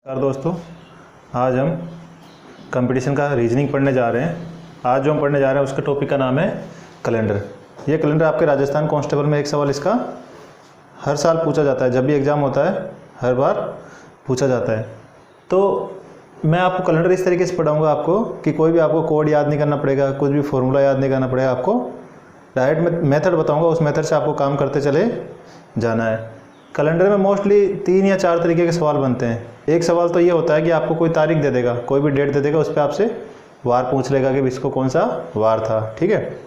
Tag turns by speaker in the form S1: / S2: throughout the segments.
S1: नमस्कार दोस्तों, आज हम कंपटीशन का रीजनिंग पढ़ने जा रहे हैं। आज जो हम पढ़ने जा रहे हैं उसका टॉपिक का नाम है कैलेंडर। ये कैलेंडर आपके राजस्थान कांस्टेबल में एक सवाल इसका हर साल पूछा जाता है। जब भी एग्ज़ाम होता है हर बार पूछा जाता है। तो मैं आपको कैलेंडर इस तरीके से पढ़ाऊँगा आपको कि कोई भी आपको कोड याद नहीं करना पड़ेगा, कुछ भी फॉर्मूला याद नहीं करना पड़ेगा। आपको डायरेक्ट मेथड बताऊँगा, उस मेथड से आपको काम करते चले जाना है। कैलेंडर में मोस्टली 3 या 4 तरीके के सवाल बनते हैं। एक सवाल तो ये होता है कि आपको कोई तारीख दे देगा, कोई भी डेट दे देगा, उस पर आपसे वार पूछ लेगा कि इसको कौन सा वार था। ठीक है।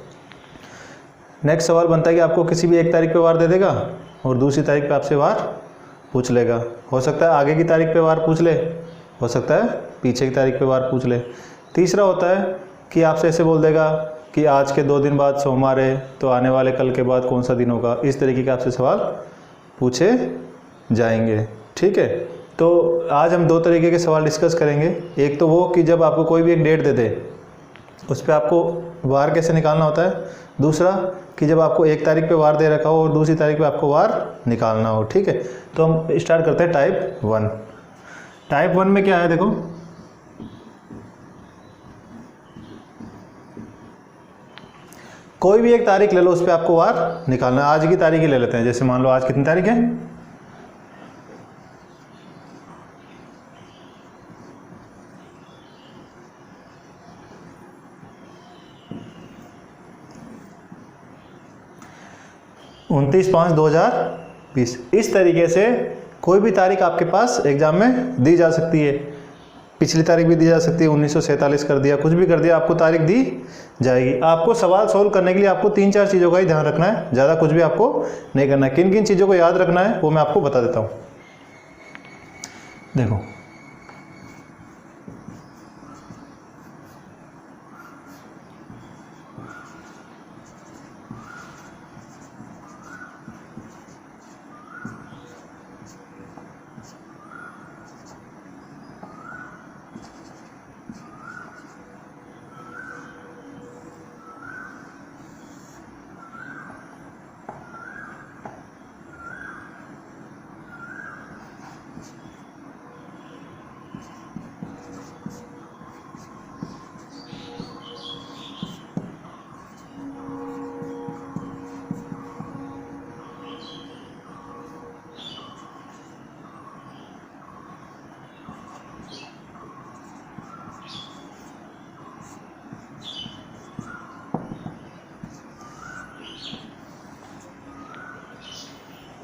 S1: नेक्स्ट सवाल बनता है कि आपको किसी भी एक तारीख पे वार दे देगा और दूसरी तारीख पे आपसे वार पूछ लेगा। हो सकता है आगे की तारीख पे वार पूछ ले, हो सकता है पीछे की तारीख पे वार पूछ ले। तीसरा होता है कि आपसे ऐसे बोल देगा कि आज के 2 दिन बाद सोमवार है, तो आने वाले कल के बाद कौन सा दिन होगा। इस तरीके के आपसे सवाल पूछे जाएंगे। ठीक है। तो आज हम 2 तरीके के सवाल डिस्कस करेंगे। एक तो वो कि जब आपको कोई भी एक डेट दे दे उस पर आपको वार कैसे निकालना होता है। दूसरा कि जब आपको एक तारीख पे वार दे रखा हो और दूसरी तारीख पे आपको वार निकालना हो। ठीक है। तो हम स्टार्ट करते हैं टाइप 1। टाइप 1 में क्या है, देखो कोई भी एक तारीख ले लो, उस पर आपको वार निकालना है। आज की तारीख ही ले लेते हैं। जैसे मान लो आज कितनी तारीख है, 29/5/2020। इस तरीके से कोई भी तारीख आपके पास एग्जाम में दी जा सकती है। पिछली तारीख भी दी जा सकती है, 1947 कर दिया, कुछ भी कर दिया, आपको तारीख दी जाएगी। आपको सवाल सोल्व करने के लिए आपको 3-4 चीज़ों का ही ध्यान रखना है, ज़्यादा कुछ भी आपको नहीं करना है। किन किन चीज़ों को याद रखना है वो मैं आपको बता देता हूँ। देखो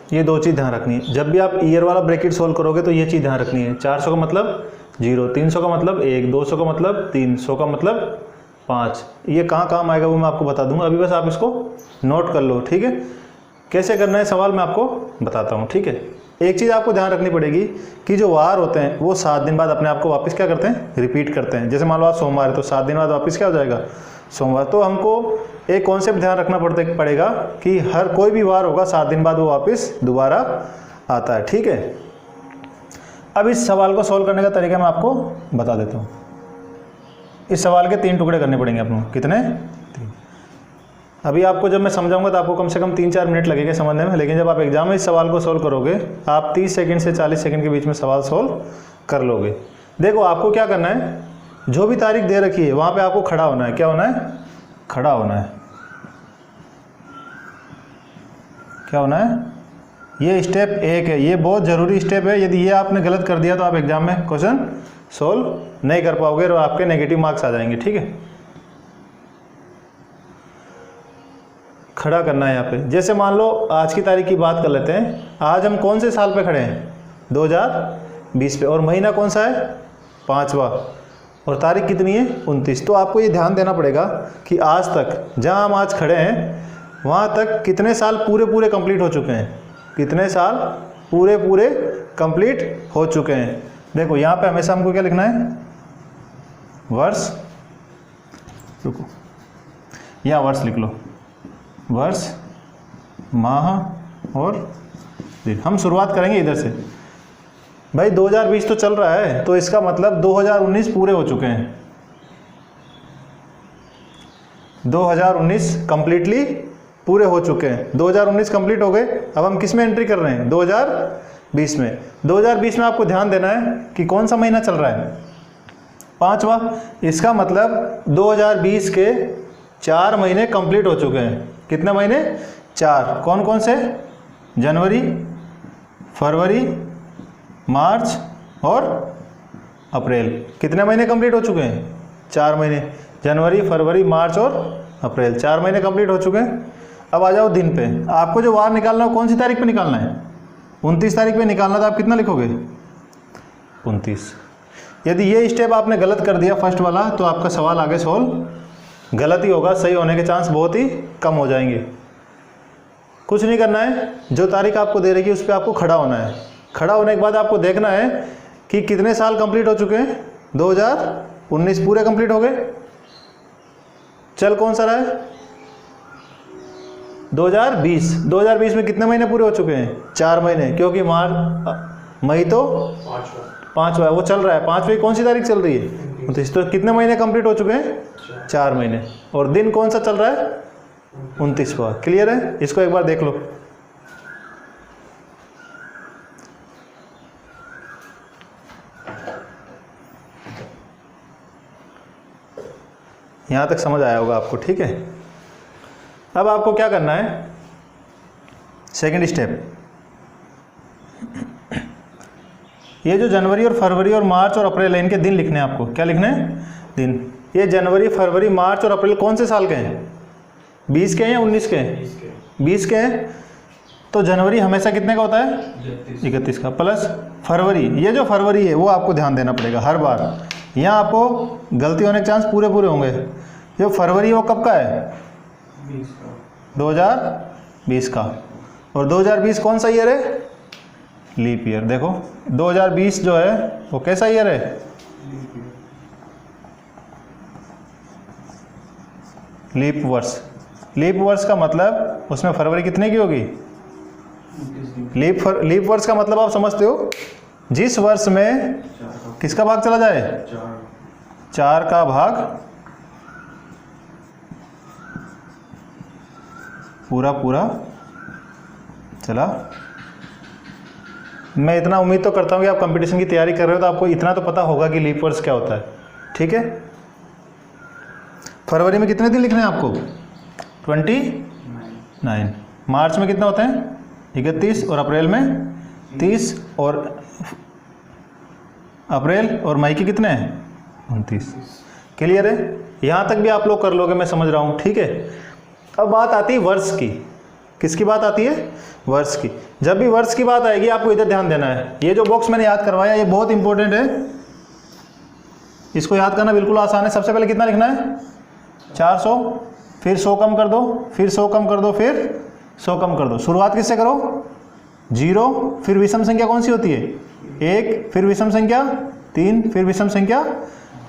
S1: ये 2 चीज़ ध्यान रखनी है। जब भी आप ईयर वाला ब्रैकेट सोल्व करोगे तो ये चीज़ ध्यान रखनी है। 400 का मतलब 0, 300 का मतलब 1, 200 का मतलब 3, 100 का मतलब 5। ये कहाँ काम आएगा वो मैं आपको बता दूंगा। अभी बस आप इसको नोट कर लो। ठीक है। कैसे करना है सवाल मैं आपको बताता हूँ। ठीक है। एक चीज़ आपको ध्यान रखनी पड़ेगी कि जो वार होते हैं वो 7 दिन बाद अपने आप को वापस क्या करते हैं, रिपीट करते हैं। जैसे मान लो आज सोमवार है तो 7 दिन बाद वापस क्या हो जाएगा, सोमवार। तो हमको एक कॉन्सेप्ट ध्यान रखना पड़ेगा कि हर कोई भी वार होगा 7 दिन बाद वो वापस दोबारा आता है। ठीक है। अब इस सवाल को सॉल्व करने का तरीका मैं आपको बता देता हूँ। इस सवाल के 3 टुकड़े करने पड़ेंगे आपको। कितने? 3। अभी आपको जब मैं समझाऊंगा तो आपको कम से कम 3-4 मिनट लगेंगे समझने में, लेकिन जब आप एग्जाम में इस सवाल को सॉल्व करोगे आप 30 सेकंड से 40 सेकंड के बीच में सवाल सॉल्व कर लोगे। देखो आपको क्या करना है, जो भी तारीख दे रखी है वहाँ पे आपको खड़ा होना है। क्या होना है? खड़ा होना है। क्या होना है? ये स्टेप 1 है, ये बहुत ज़रूरी स्टेप है। यदि ये आपने गलत कर दिया तो आप एग्जाम में क्वेश्चन सोल्व नहीं कर पाओगे और आपके नेगेटिव मार्क्स आ जाएंगे। ठीक है। खड़ा करना है यहाँ पे। जैसे मान लो आज की तारीख की बात कर लेते हैं। आज हम कौन से साल पे खड़े हैं? 2020 पे। और महीना कौन सा है? 5वां। और तारीख कितनी है? 29। तो आपको ये ध्यान देना पड़ेगा कि आज तक जहाँ हम आज खड़े हैं वहाँ तक कितने साल पूरे कंप्लीट हो चुके हैं, कितने साल पूरे कंप्लीट हो चुके हैं। देखो यहाँ पे हमेशा हमको क्या लिखना है? वर्ष। रुको, यहाँ वर्ष लिख लो। वर्ष, माह और दिन। हम शुरुआत करेंगे इधर से। भाई 2020 तो चल रहा है तो इसका मतलब 2019 पूरे हो चुके हैं। 2019 कंप्लीटली पूरे हो चुके हैं। 2019 कंप्लीट हो गए। अब हम किस में एंट्री कर रहे हैं? 2020 20 में। 2020 में आपको ध्यान देना है कि कौन सा महीना चल रहा है, 5वां। इसका मतलब 2020 के 4 महीने कंप्लीट हो चुके हैं। कितने महीने? 4। कौन कौन से? जनवरी, फरवरी, मार्च और अप्रैल। कितने महीने कंप्लीट हो चुके हैं? 4 महीने। जनवरी, फरवरी, मार्च और अप्रैल, 4 महीने कंप्लीट हो चुके हैं। अब आ जाओ दिन पे। आपको जो वार निकालना है कौन सी तारीख पे निकालना है? 29 तारीख पे निकालना। तो आप कितना लिखोगे? 29। यदि ये स्टेप आपने गलत कर दिया फर्स्ट वाला, तो आपका सवाल आगे सॉल्व गलत ही होगा, सही होने के चांस बहुत ही कम हो जाएंगे। कुछ नहीं करना है, जो तारीख आपको दे रही है उस पर आपको खड़ा होना है। खड़ा होने के बाद आपको देखना है कि कितने साल कंप्लीट हो चुके हैं। 2019 पूरे कंप्लीट हो गए। चल कौन सा रहा है? 2020 में कितने महीने पूरे हो चुके हैं? 4 महीने, क्योंकि मई तो 5वां है, वो चल रहा है। 5वीं कौन सी तारीख चल रही है? तो कितने महीने कंप्लीट हो चुके हैं? 4 महीने। और दिन कौन सा चल रहा है? 29वां। क्लियर है? इसको एक बार देख लो। यहाँ तक समझ आया होगा आपको, ठीक है। अब आपको क्या करना है, सेकंड स्टेप, ये जो जनवरी और फरवरी और मार्च और अप्रैल है, इनके दिन लिखने हैं आपको। क्या लिखने हैं? दिन। ये जनवरी, फरवरी, मार्च और अप्रैल कौन से साल के हैं? 20 के हैं या 19 के हैं? 20 के हैं। तो जनवरी हमेशा कितने का होता है? 31 का। प्लस फरवरी, ये जो फरवरी है वो आपको ध्यान देना पड़ेगा हर बार। यहाँ आपको गलती होने के चांस पूरे होंगे। ये फरवरी वो कब का है? 2020 का। और 2020 कौन सा ईयर है? Leap year. देखो 2020 जो है वो कैसा ईयर है? लीप वर्ष। लीप वर्ष का मतलब उसमें फरवरी कितने की होगी? लीप वर्ष का मतलब आप समझते हो, जिस वर्ष में किसका भाग चला जाए? 4 का भाग पूरा चला। मैं इतना उम्मीद तो करता हूँ कि आप कंपटीशन की तैयारी कर रहे हो, तो आपको इतना तो पता होगा कि लीप वर्ष क्या होता है, ठीक है। फरवरी में कितने दिन लिखने हैं आपको? 29। मार्च में कितना होते हैं? 31। और अप्रैल में 30। और अप्रैल और मई के कितने हैं? 29। क्लियर है? यहाँ तक भी आप लोग कर लोगे, मैं समझ रहा हूँ, ठीक है। अब बात आती है वर्ष की। किसकी बात आती है? वर्ष की। जब भी वर्ष की बात आएगी आपको इधर ध्यान देना है। ये जो बॉक्स मैंने याद करवाया ये बहुत इंपॉर्टेंट है, इसको याद करना बिल्कुल आसान है। सबसे पहले कितना लिखना है? 400, फिर 100 कम कर दो, फिर 100 कम कर दो, फिर 100 कम कर दो। शुरुआत किससे करो? 0, फिर विषम संख्या कौन सी होती है? 1, फिर विषम संख्या 3, फिर विषम संख्या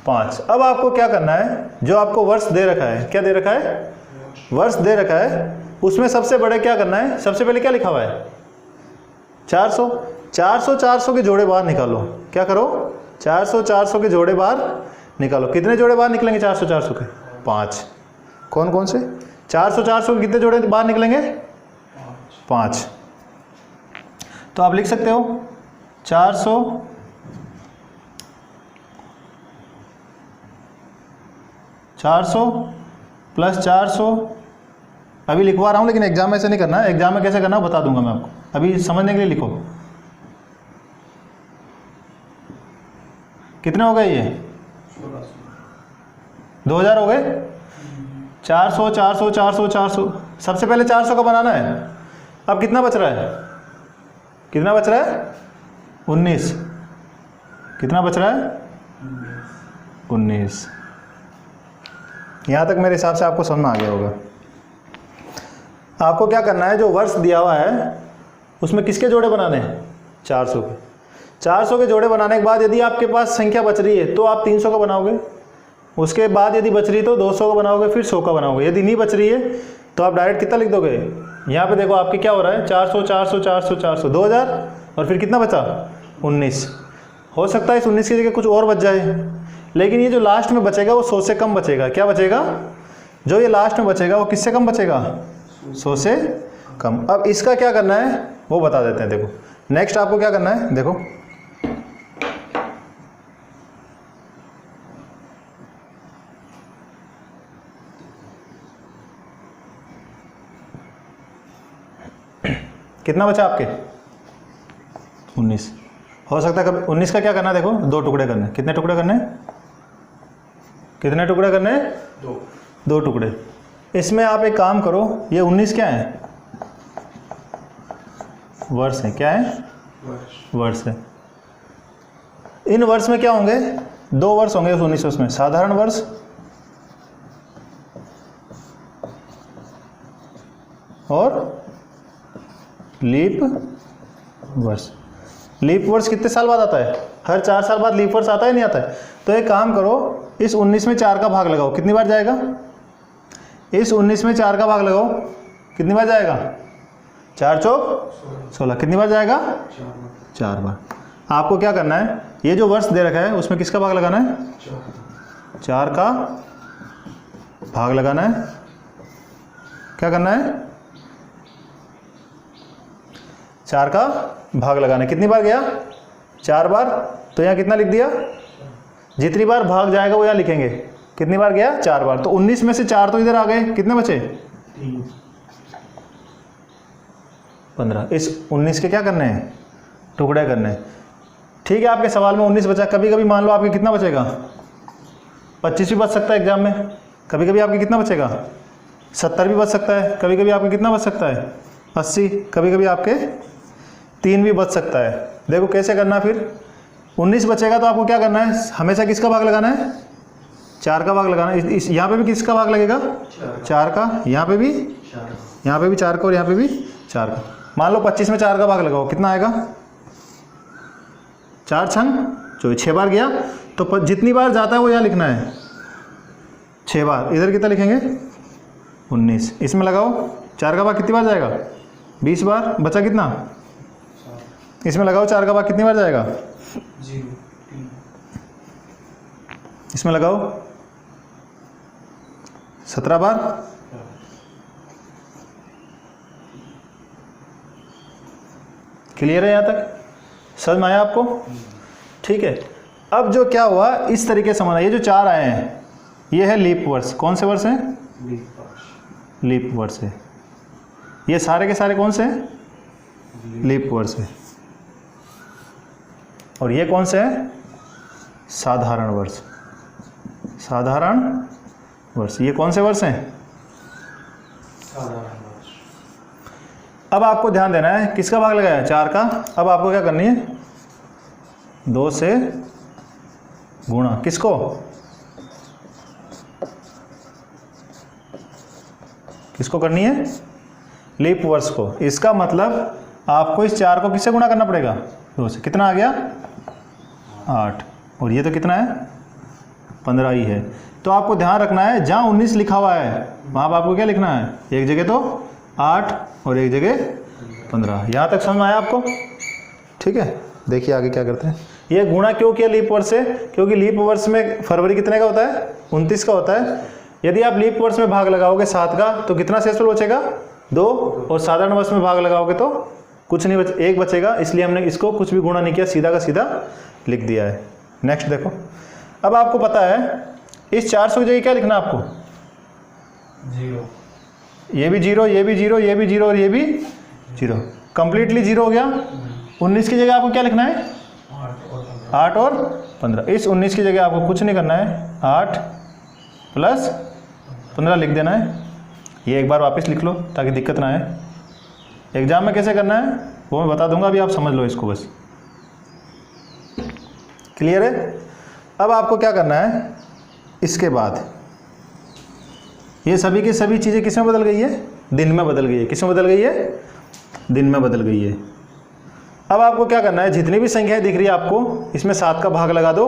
S1: 5। अब आपको क्या करना है, जो आपको वर्ष दे रखा है, क्या दे रखा है? वर्ष दे रखा है, उसमें सबसे बड़े क्या करना है? सबसे पहले क्या लिखा हुआ है? 400। 400 के जोड़े बाहर निकालो। क्या करो? 400 के जोड़े बाहर निकालो। कितने जोड़े बाहर निकलेंगे 400 के? 5। कौन कौन से? 400 के कितने जोड़े बाहर निकलेंगे? 5। तो आप लिख सकते हो 400 प्लस 400। अभी लिखवा रहा हूँ लेकिन एग्जाम में ऐसे नहीं करना है। एग्जाम में कैसे करना है बता दूंगा मैं आपको, अभी समझने के लिए लिखो। कितने हो गए ये? 2000 हो गए। 400। सबसे पहले 400 का बनाना है। अब कितना बच रहा है? कितना बच रहा है? 19। कितना बच रहा है? 19। यहाँ तक मेरे हिसाब से आपको समझ में आ गया होगा। आपको क्या करना है, जो वर्ष दिया हुआ है उसमें किसके जोड़े बनाने हैं? 400 के। 400 के जोड़े बनाने के बाद यदि आपके पास संख्या बच रही है तो आप 300 का बनाओगे। उसके बाद यदि बच रही है तो 200 का बनाओगे, फिर 100 का बनाओगे। यदि नहीं बच रही है तो आप डायरेक्ट कितना लिख दोगे? यहाँ पे देखो आपके क्या हो रहा है, 400 2000 और फिर कितना बचा? 19। हो सकता है इस 19 की जगह कुछ और बच जाए, लेकिन ये जो लास्ट में बचेगा वो 100 से कम बचेगा। क्या बचेगा? जो ये लास्ट में बचेगा वो किससे कम बचेगा? 100 से कम। अब इसका क्या करना है वो बता देते हैं। देखो नेक्स्ट आपको क्या करना है, देखो कितना बचा आपके 19। हो सकता है कभी 19 का क्या करना है, देखो 2 टुकड़े करने। कितने टुकड़े करने, कितने टुकड़े करने, 2 टुकड़े। इसमें आप एक काम करो, ये 19 क्या है, वर्ष है। क्या है, वर्ष है। इन वर्ष में क्या होंगे, 2 वर्ष होंगे उस 19 में, साधारण वर्ष और लीप वर्ष। लीप वर्ष कितने साल बाद आता है, हर 4 साल बाद लीप वर्ष आता है, नहीं आता है। तो एक काम करो, इस 19 में 4 का भाग लगाओ, कितनी बार जाएगा, इस 19 में 4 का भाग लगाओ, कितनी बार जाएगा, 4 चौक 16, कितनी बार जाएगा, 4 बार। आपको क्या करना है, ये जो वर्ष दे रखा है उसमें किसका भाग लगाना है, 4 का भाग लगाना है। क्या करना है, 4 का भाग लगाना है। कितनी बार गया, 4 बार। तो यहाँ कितना लिख दिया, जितनी बार भाग जाएगा वो यहाँ लिखेंगे। कितनी बार गया, 4 बार। तो 19 में से 4 तो इधर आ गए, कितने बचे, 15। इस 19 के क्या करने हैं, टुकड़े करने हैं। ठीक है, आपके सवाल में 19 बचा। कभी कभी मान लो आपके कितना बचेगा, 25 भी बच सकता है एग्जाम में। कभी कभी आपके कितना बचेगा, 70 भी बच सकता है। कभी कभी आपके कितना बच सकता है, 80। कभी कभी आपके 3 भी बच सकता है। देखो कैसे करना, फिर 19 बचेगा तो आपको क्या करना है, हमेशा किसका भाग लगाना है, 4 का भाग लगाना है। इस यहाँ पे भी किसका भाग लगेगा, 4 का। यहाँ पे भी 4 का और यहाँ पे भी 4 का। मान लो 25 में 4 का भाग लगाओ, कितना आएगा, 4 छंग 6 बार गया। तो जितनी बार जाता है वो यहाँ लिखना है, 6 बार। इधर कितना लिखेंगे, 19। इसमें लगाओ, 4 का भाग कितनी बार जाएगा, 20 बार। बचा कितना, इसमें लगाओ 4 का भाग कितनी बार जाएगा, 0। इसमें लगाओ 17 बार। क्लियर है यहाँ तक, समझ में आया आपको, ठीक है। अब जो क्या हुआ, इस तरीके से समझना, ये जो 4 आए हैं ये है लीप वर्ष। कौन से वर्ष हैं, लीप वर्ष है। ये सारे के सारे कौन से हैं, लीप वर्ष है। और ये कौन से हैं, साधारण वर्ष। साधारण वर्ष, ये कौन से वर्ष हैं, साधारण वर्ष। अब आपको ध्यान देना है, किसका भाग लगाया है, 4 का। अब आपको क्या करनी है, 2 से गुणा, किसको, किसको करनी है, लीप वर्ष को। इसका मतलब आपको इस 4 को किससे गुणा करना पड़ेगा, 2 से। कितना आ गया, 8। और ये तो कितना है, 15 ही है। तो आपको ध्यान रखना है, जहाँ 19 लिखा हुआ है वहाँ पर आपको क्या लिखना है, एक जगह तो 8 और एक जगह 15। यहाँ तक समझ में आया आपको, ठीक है। देखिए आगे क्या करते हैं। ये गुणा क्यों किया लीप वर्ष से, क्योंकि लीप वर्ष में फरवरी कितने का होता है, 29 का होता है। यदि आप लीप वर्ष में भाग लगाओगे 7 का तो कितना शेषफल बचेगा, 2। और साधारण वर्ष में भाग लगाओगे तो कुछ नहीं बचे, 1 बचेगा। इसलिए हमने इसको कुछ भी गुणा नहीं किया, सीधा का सीधा लिख दिया है। नेक्स्ट देखो, अब आपको पता है इस 400 की जगह क्या लिखना है आपको, 0। ये भी 0, ये भी 0, ये भी 0 और ये भी 0, कंप्लीटली 0 हो गया। 19 की जगह आपको क्या लिखना है, 8 और 15। इस 19 की जगह आपको कुछ नहीं करना है, 8 प्लस 15 लिख देना है। ये एक बार वापस लिख लो ताकि दिक्कत ना आए। एग्जाम में कैसे करना है वो मैं बता दूंगा, अभी आप समझ लो इसको बस। क्लियर है। अब आपको क्या करना है, इसके बाद ये सभी की सभी चीज़ें किस में बदल गई है, दिन में बदल गई है। किस में बदल गई है, दिन में बदल गई है। अब आपको क्या करना है, जितनी भी संख्याएं दिख रही है आपको, इसमें 7 का भाग लगा दो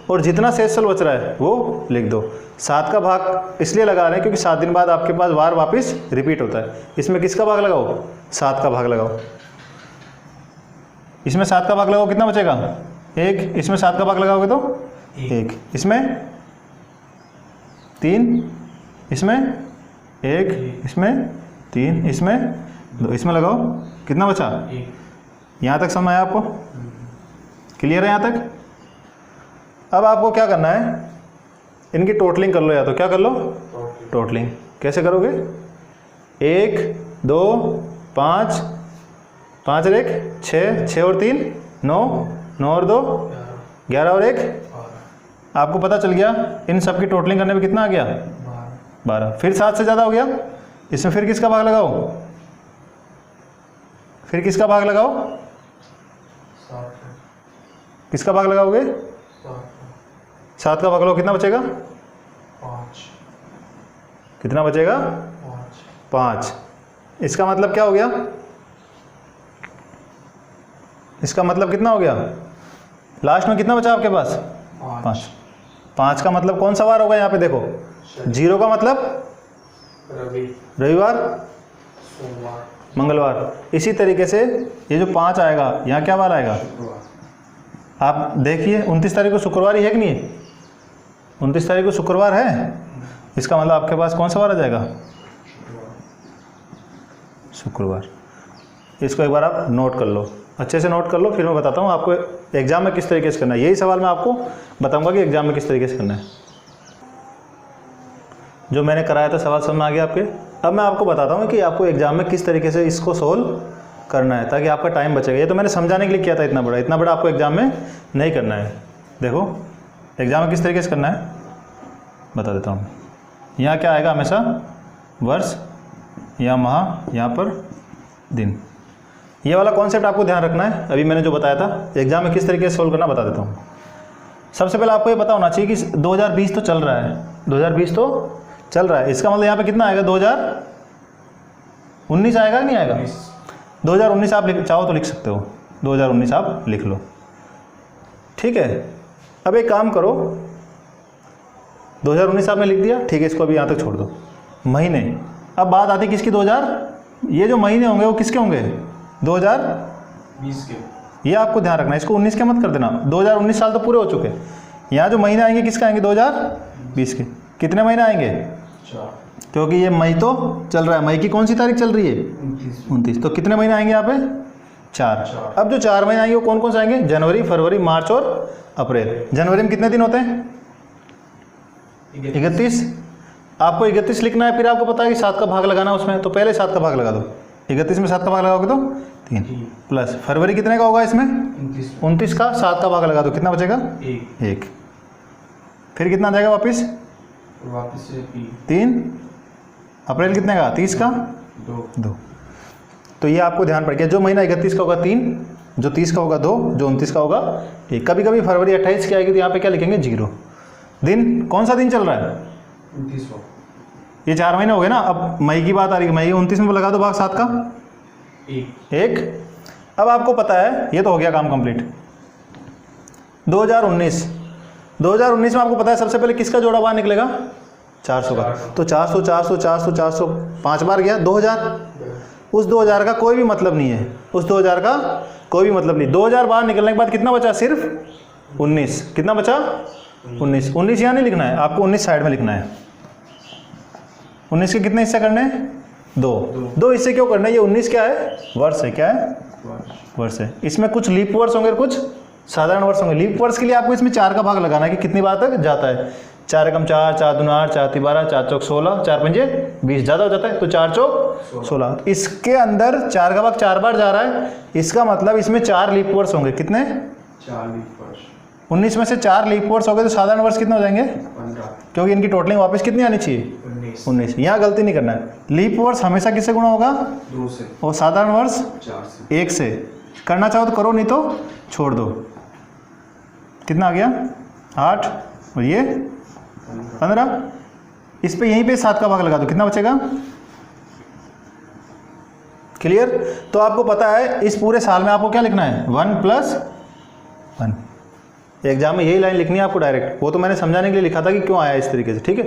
S1: और जितना शेषफल बच रहा है वो लिख दो। 7 का भाग इसलिए लगा रहे हैं क्योंकि 7 दिन बाद आपके पास बार वापस रिपीट होता है। इसमें किसका भाग लगाओ, 7 का भाग लगाओ। इसमें 7 का भाग लगाओ, कितना बचेगा, 1। इसमें 7 का भाग लगाओगे तो 1। इसमें 3, इसमें 1, इसमें 3, इसमें 2। इसमें लगाओ, कितना बचा, यहाँ तक समझ आया आपको? क्लियर है यहाँ तक? अब आपको क्या करना है, इनकी टोटलिंग कर लो, या तो क्या कर लो, टोटलिंग। कैसे करोगे? 1 2 5 5 और 1 6, 6 और 3 9, 9 और 2 11 और 1 आपको पता चल गया। इन सब की टोटलिंग करने में कितना आ गया? 12। फिर 7 से ज़्यादा हो गया, इसमें फिर किसका भाग लगाओ? फिर किसका भाग लगाओ? किसका भाग लगाओगे? 7 का भाग लगाओ, कितना बचेगा?
S2: 5।
S1: कितना बचेगा? 5। इसका मतलब क्या हो गया? इसका मतलब कितना हो गया? लास्ट में कितना बचा आपके पास? 5। 5 का मतलब कौन सा वार होगा यहाँ पे देखो? 0 का मतलब रविवार,
S2: सोमवार,
S1: मंगलवार। इसी तरीके से ये जो 5 आएगा, यहाँ क्या वार आएगा? आप देखिए 29 तारीख को शुक्रवार ही है कि नहीं है? 29 तारीख को शुक्रवार है, इसका मतलब आपके पास कौन सा वार आ जाएगा? शुक्रवार। इसको एक बार आप नोट कर लो, अच्छे से नोट कर लो, फिर मैं बताता हूँ आपको एग्जाम में किस तरीके से करना है। यही सवाल मैं आपको बताऊंगा कि एग्जाम में किस तरीके से करना है। जो मैंने कराया था सवाल समझ में आ गया आपके? अब मैं आपको बताता हूँ कि आपको एग्जाम में किस तरीके से इसको सोल्व करना है, ताकि आपका टाइम बचेगा। ये तो मैंने समझाने के लिए किया था, इतना बड़ा आपको एग्जाम में नहीं करना है। देखो एग्जाम में किस तरीके से करना है बता देता हूँ। यहाँ क्या आएगा हमेशा? वर्ष, यहाँ माह, यहाँ पर दिन। ये वाला कॉन्सेप्ट आपको ध्यान रखना है। अभी मैंने जो बताया था एग्जाम में किस तरीके से सोल्व करना बता देता हूँ। सबसे पहले आपको ये पता होना चाहिए कि 2020 तो चल रहा है, 2020 तो चल रहा है। इसका मतलब यहाँ पे कितना आएगा? 2019 आएगा कि नहीं आएगा? 2019 आप चाहो तो लिख सकते हो, 2019 आप लिख लो, ठीक है। अब एक काम करो, 2019 आपने लिख दिया, ठीक है, इसको अभी यहाँ तक छोड़ दो। महीने, अब बात आती है किसकी? 2000, ये जो महीने होंगे वो किसके होंगे?
S2: 2020 के।
S1: ये आपको ध्यान रखना है, इसको 19 के मत कर देना। 2019 साल तो पूरे हो चुके। यहाँ जो महीने आएंगे किसके आएंगे? 2020 के। कितने महीने आएंगे?
S2: 4,
S1: क्योंकि ये मई तो चल रहा है। मई की कौन सी तारीख चल रही है? 29। तो कितने महीने आएंगे यहाँ पे? 4। अब जो 4 महीने आएंगे वो कौन कौन से आएंगे? जनवरी, फरवरी, मार्च और अप्रैल। जनवरी में कितने दिन होते हैं? 31। आपको 31 लिखना है, फिर आपको पता है कि 7 का भाग लगाना है उसमें, तो पहले 7 का भाग लगा दो। 31 में 7 का भाग लगाओगे तो 3 प्लस फरवरी कितने का होगा इसमें? 29 का 7 का भाग लगा दो, कितना बचेगा? 1। फिर कितना जाएगा वापस
S2: से
S1: 3। अप्रैल कितने का? 30 का 2। तो ये आपको ध्यान पड़ गया। जो महीना 31 का होगा 3, जो 30 का होगा 2, जो 29 का होगा 1। कभी कभी फरवरी 28 की आएगी तो यहाँ पे क्या लिखेंगे? 0। दिन, कौन सा दिन चल रहा है?
S2: 29।
S1: ये 4 महीने हो गए ना। अब मई की बात आ रही है, मई 29 में लगा दो भाग 7 का 1। अब आपको पता है, ये तो हो गया काम कंप्लीट। 2019 में आपको पता है सबसे पहले किसका जोड़ा बाहर निकलेगा? 400 का। तो 400 400 400 400 5 बार गया 2000। उस 2000 का कोई भी मतलब नहीं है, उस 2000 का कोई भी मतलब नहीं। 2000 बाहर निकलने के बाद कितना बचा? सिर्फ 19। कितना बचा? 19। 19 यहाँ नहीं लिखना है आपको, 19 साइड में लिखना है। 19 के कितने हिस्से करने हैं? 2 हिस्से क्यों करने? ये 19 क्या है? वर्ष है। क्या है? वर्ष है। इसमें कुछ लीप वर्ष होंगे, कुछ साधारण वर्ष होंगे। लीप वर्ष के लिए आपको इसमें 4 का भाग लगाना है कि कितनी बार तक जाता है। 4 एकम 4, 4 दूना 8, 4 3 12, 4 चौक 16, 4 पंजे 20। ज़्यादा हो जाता है तो 4 चौक 16। इसके अंदर 4 का भाग 4 बार जा रहा है, इसका मतलब इसमें 4 लीप वर्ष होंगे। कितने?
S2: 4 लीप वर्ष।
S1: 19 में से 4 लीप वर्ष हो गए तो साधारण वर्ष कितने हो जाएंगे?
S2: 15।
S1: क्योंकि इनकी टोटलिंग वापस कितनी आनी चाहिए? 19। यहाँ गलती नहीं करना है। लीप वर्ष हमेशा किससे गुणा होगा?
S2: 2 से।
S1: और साधारण वर्ष
S2: 4 से।
S1: 1 से। करना चाहो तो करो, नहीं तो छोड़ दो। कितना आ गया? 8 और ये 15। इस पे यहीं पे 7 का भाग लगा दो, कितना बचेगा? क्लियर? तो आपको पता है इस पूरे साल में आपको क्या लिखना है? 1 + 1। एग्जाम में यही लाइन लिखनी है आपको डायरेक्ट। वो तो मैंने समझाने के लिए लिखा था कि क्यों आया इस तरीके से, ठीक है।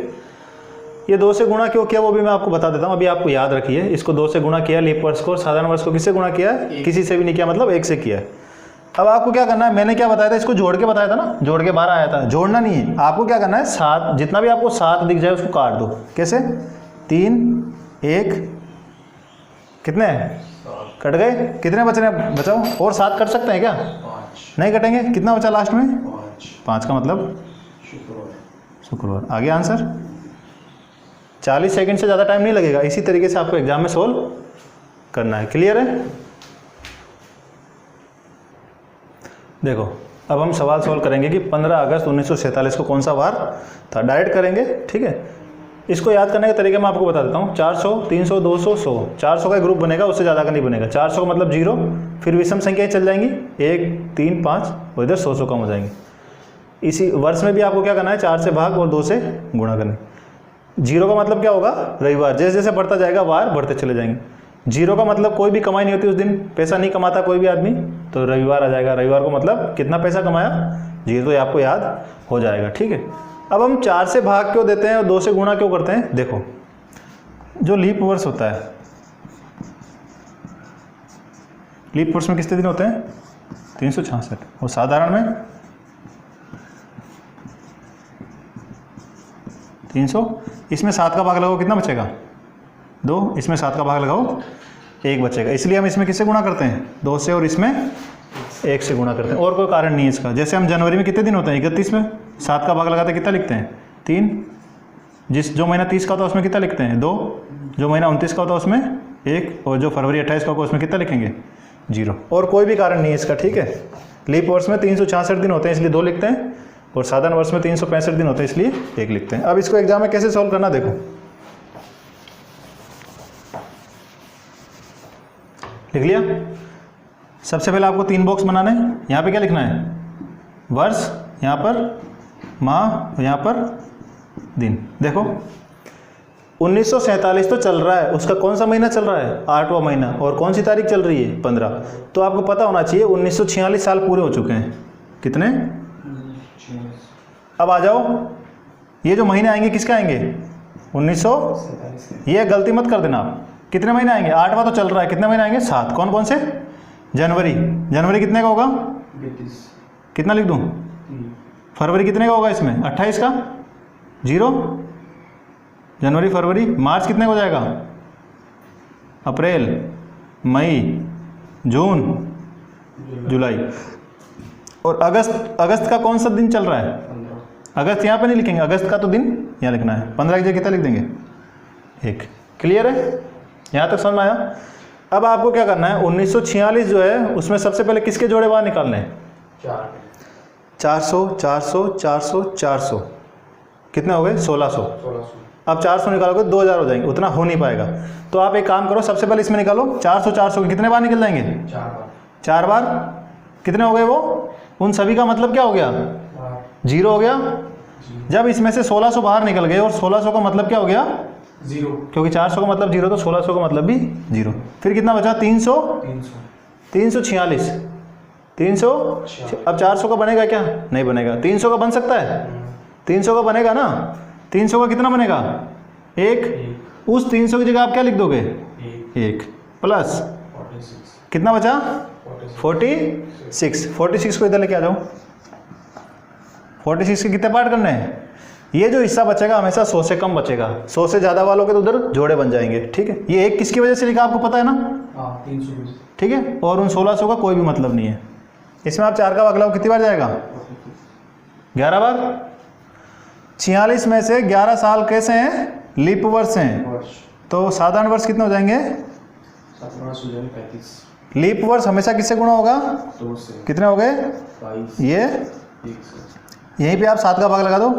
S1: ये 2 से गुणा क्यों किया वो भी मैं आपको बता देता हूँ। अभी आपको याद रखिए, इसको 2 से गुणा किया लीप वर्ष को, और साधारण वर्ष को किससे गुणा किया है? किसी से भी नहीं किया, मतलब 1 से किया है। अब आपको क्या करना है? मैंने क्या बताया था? इसको जोड़ के बताया था ना, जोड़ के 12 आया था। जोड़ना नहीं है आपको, क्या करना है? 7, जितना भी आपको 7 दिख जाए उसको काट दो। कैसे? 3 1 कितने? कट गए, कितने बच रहे हैं बचाओ, और 7 कट सकते हैं क्या?
S2: 5
S1: नहीं कटेंगे, कितना बचा लास्ट में?
S2: 5
S1: 5 का मतलब शुक्रवार। आगे आंसर 40 सेकंड से ज़्यादा टाइम नहीं लगेगा, इसी तरीके से आपको एग्जाम में सोल्व करना है। क्लियर है? देखो अब हम सवाल सोल्व करेंगे कि 15 अगस्त 1947 को कौन सा वार था, डायरेक्ट करेंगे। ठीक है, इसको याद करने का तरीका मैं आपको बता देता हूँ। 400, 300, 200, 100, 400 का ग्रुप बनेगा, उससे ज़्यादा का नहीं बनेगा। 400 का मतलब 0, फिर विषम संख्याएं चल जाएंगी 1, 3, 5 और इधर 100 कम हो जाएंगे। इसी वर्ष में भी आपको क्या करना है, 4 से भाग और 2 से गुणा करना है। 0 का मतलब क्या होगा, रविवार। जैसे जैसे बढ़ता जाएगा वार बढ़ते चले जाएंगे। 0 का मतलब कोई भी कमाई नहीं होती उस दिन, पैसा नहीं कमाता कोई भी आदमी, तो रविवार आ जाएगा। रविवार को मतलब कितना पैसा कमाया, 0, तो ये आपको याद हो जाएगा। ठीक है, अब हम 4 से भाग क्यों देते हैं और 2 से गुणा क्यों करते हैं? देखो जो लीप वर्ष होता है, लीप वर्ष में कितने दिन होते हैं? 366, और साधारण में 300। इसमें 7 का भाग लगाओ, कितना बचेगा? 2। इसमें 7 का भाग लगाओ, 1 बचेगा। इसलिए हम इसमें किससे गुणा करते हैं? 2 से, और इसमें 1 से गुणा करते हैं, और कोई कारण नहीं है इसका। जैसे हम जनवरी में कितने दिन होते हैं? 31 में 7 का भाग लगाते हैं, कितना लिखते हैं? 3। जो महीना 30 का होता है उसमें कितना लिखते हैं? 2। जो महीना 29 का होता है उसमें 1, और जो फरवरी 28 का होगा उसमें कितना लिखेंगे? 0। और कोई भी कारण नहीं है इसका। ठीक है, लीप वर्ष में 366 दिन होते हैं इसलिए 2 लिखते हैं, और साधारण वर्ष में 365 दिन होते हैं इसलिए 1 लिखते हैं। अब इसको एग्जाम में कैसे सॉल्व करना देखो, लिख लिया। सबसे पहले आपको 3 बॉक्स बनाने हैं। यहाँ पे क्या लिखना है? वर्ष, यहाँ पर माह, यहाँ पर दिन। देखो 1947 तो चल रहा है, उसका कौन सा महीना चल रहा है? 8वां महीना, और कौन सी तारीख चल रही है? 15। तो आपको पता होना चाहिए 1946 साल पूरे हो चुके हैं। कितने? अब आ जाओ, ये जो महीने आएंगे किसके आएंगे? 1900। ये गलती मत कर देना आप। कितने महीने आएंगे? 8वां तो चल रहा है, कितने महीने आएंगे? 7। कौन कौन से? जनवरी। जनवरी कितने का होगा?
S2: 32।
S1: कितना लिख दूं? फरवरी कितने का होगा इसमें? 28 का, 0। जनवरी, फरवरी। मार्च कितने का हो जाएगा? अप्रैल, मई, जून, जुलाई। और अगस्त का कौन सा दिन चल रहा है?
S2: 15।
S1: अगस्त यहाँ पे नहीं लिखेंगे, अगस्त का तो दिन यहाँ लिखना है। 15 की जगह कितना लिख देंगे? 1। क्लियर है? यहाँ तक समझ में आया? अब आपको क्या करना है, 1946 जो है उसमें सबसे पहले किसके जोड़े बाहर निकालने हैं? 400, 400, 400, 400, कितने हो गए? 1600। अब 400 निकालोगे 2000 हो जाएंगे, उतना हो नहीं पाएगा। तो आप एक काम करो, सबसे पहले इसमें निकालो 400, 400 के कितने बार निकल जाएंगे? 4 बार। कितने हो गए वो? उन सभी का मतलब क्या हो गया? 0 हो गया। जब इसमें से 1600 बाहर निकल गए, और 1600 का मतलब क्या हो गया?
S2: 0,
S1: क्योंकि 400 का मतलब 0, तो 1600 का मतलब भी 0। फिर कितना बचा? 300, 346, 300। अब 400 का बनेगा क्या? नहीं बनेगा। 300 का बन सकता है? 300 का बनेगा ना। 300 का कितना बनेगा? 1। उस 300 की जगह आप क्या लिख दोगे? 1 प्लस
S2: 46।
S1: कितना बचा? 46। 46 को इधर लेके आ जाओ। 46 के कितने पार्ट करने हैं? ये जो हिस्सा बचेगा हमेशा 100 से कम बचेगा। 100 से ज़्यादा वालों के तो उधर जोड़े बन जाएंगे। ठीक है, ये 1 किसकी वजह से लिखा आपको पता है ना?
S2: 300।
S1: ठीक है, और उन 1600 का कोई भी मतलब नहीं है। इसमें आप 4 का भाग लगाओ, कितनी बार जाएगा? 11 बार। 46 में से 11 साल कैसे हैं? लीप वर्ष हैं। तो साधारण वर्ष कितने हो जाएंगे?
S2: 35।
S1: लीप वर्ष हमेशा किससे गुणा होगा?
S2: 2 से।
S1: कितने हो गए?
S2: 22।
S1: ये
S2: 1 से।
S1: यहीं पे आप 7 का भाग लगा दो।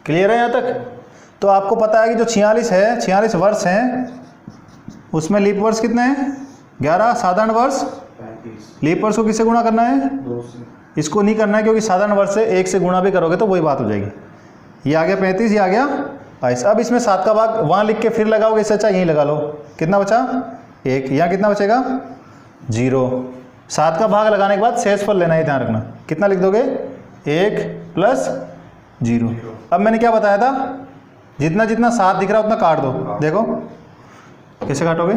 S1: क्लियर है यहाँ तक? तो आपको पता है कि जो 46 है, 46 वर्ष हैं, उसमें लीप वर्ष कितने हैं? 11। साधारण वर्ष
S2: 35।
S1: लीप वर्ष को किससे गुणा करना है?
S2: 2 से।
S1: इसको नहीं करना है, क्योंकि साधारण वर्ष से 1 से गुणा भी करोगे तो वही बात हो जाएगी। ये आ गया 35, ये आ गया 22। अब इसमें 7 का भाग वहाँ लिख के फिर लगाओगे, इससे अच्छा यहीं लगा लो। कितना बचा? 1। यहाँ कितना बचेगा? 0। 7 का भाग लगाने के बाद शेषफल लेना है, ध्यान रखना। कितना लिख दोगे? 1 प्लस 0। अब मैंने क्या बताया था? जितना जितना 7 दिख रहा है उतना काट दो। देखो कैसे काटोगे?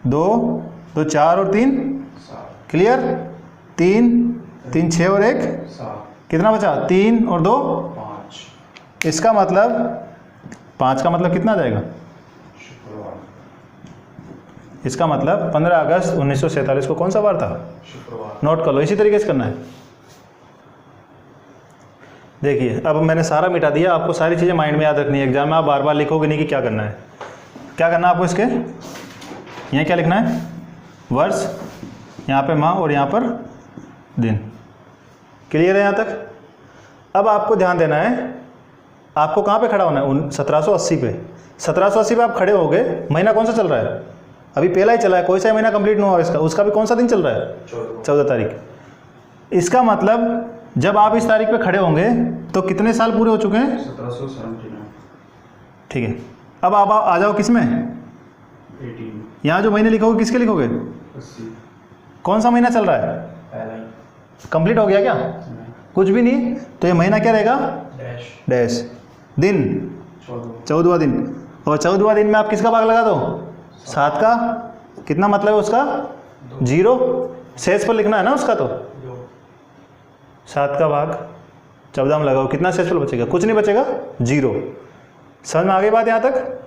S1: 2, 2, 4 और 3। क्लियर? 3, 3, 6 और 1 कितना बचा? 3 और 2
S2: 5।
S1: इसका मतलब 5 का मतलब कितना आ जाएगा? इसका मतलब 15 अगस्त 1947 को कौन सा वार था?
S2: शुक्रवार।
S1: नोट कर लो, इसी तरीके से करना है। देखिए अब मैंने सारा मिटा दिया, आपको सारी चीज़ें माइंड में याद रखनी है। एग्जाम में आप बार बार लिखोगे नहीं कि क्या करना है। क्या करना है आपको इसके, यहाँ क्या लिखना है? वर्ष, यहाँ पे माह और यहाँ पर दिन। क्लियर है यहाँ तक? अब आपको ध्यान देना है, आपको कहाँ पे खड़ा होना है? 1780 पे। 1780 पे आप खड़े हो गए। महीना कौन सा चल रहा है? अभी पहला ही चला है, कोई सा महीना कंप्लीट नहीं हुआ इसका। उसका भी कौन सा दिन चल रहा है? 14 तारीख। इसका मतलब जब आप इस तारीख पे खड़े होंगे तो कितने साल पूरे हो चुके हैं?
S2: 1779।
S1: ठीक है। अब आप आ जाओ किस में?
S2: 18।
S1: यहाँ जो महीने लिखोगे किसके लिखोगे?
S2: 80।
S1: कौन सा महीना चल रहा है?
S2: पहला ही।
S1: कंप्लीट हो गया क्या? कुछ भी नहीं। तो ये महीना क्या रहेगा?
S2: डैश।
S1: डैश। दिन 14वां दिन। और 14वां दिन में आप किसका भाग लगा दो? 7 का। कितना मतलब है उसका? 0। शेष पर लिखना है ना उसका, तो 7 का भाग 14 में लगाओ, कितना शेष पर बचेगा? कुछ नहीं बचेगा, 0। समझ में आ गई बात यहाँ तक?